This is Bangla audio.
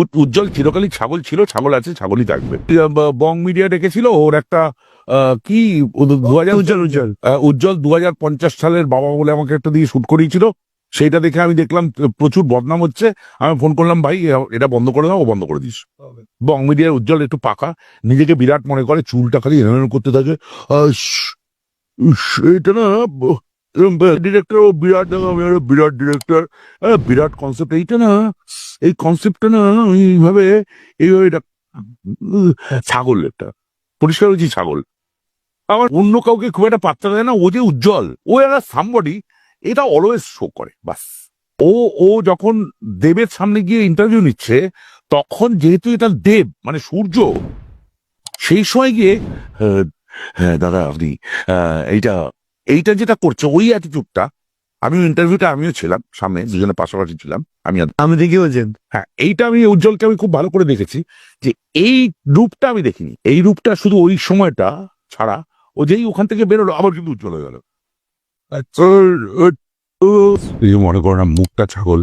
উজ্জ্বল চিরকালই ছাগল ছিল, ছাগল আছে, ছাগলই থাকবে। বং মিডিয়া ডেকেছিল ওর একটা কি উজ্জ্বল 2050 সালের বাবা বলে আমাকে একটা দিয়ে শুট করিয়েছিল। সেইটা দেখে আমি দেখলাম প্রচুর বদনাম হচ্ছে। আমি ফোন করলাম, ভাই এটা বন্ধ করে দাও। ও বন্ধ করে দিস। বং মিডিয়ার উজ্জ্বল একটু পাকা, নিজেকে বিরাট মনে করে, চুলটা খালি এরকম করতে থাকে। এটা না ডিরেক্টর, ও বিরাট, বিরাট ডিরেক্টর, বিরাট কনসেপ্ট। এইটা না, এই কনসেপ্টটা না এইভাবে এইভাবে ছাগল, একটা পরিষ্কার হয়েছি ছাগল। আমার অন্য কাউকে খুব একটা পাত্তা দেয় না। ও যে উজ্জ্বল, ও একটা সামবডি, এটা অলওয়েজ শো করে বাস। ও ও যখন দেবের সামনে গিয়ে ইন্টারভিউ নিচ্ছে, তখন যেহেতু এটা দেব মানে সূর্য, সেই সময় গিয়ে হ্যাঁ, হ্যাঁ দাদা আপনি এইটা এইটা যেটা করছে, ওই অ্যাটিটিউডটা। ইন্টারভিউটা আমিও ছিলাম সামনে, দুজনে পাশাপাশি ছিলাম। আমি দেখি বলছেন, হ্যাঁ, এইটা আমি উজ্জ্বলকে আমি খুব ভালো করে দেখেছি যে এই রূপটা আমি দেখিনি। এই রূপটা শুধু ওই সময়টা ছাড়া, ও যেই ওখান থেকে বেরোলো আবার কিন্তু উজ্জ্বল হয়ে গেল। মনে করো না, মুখটা ছাগল,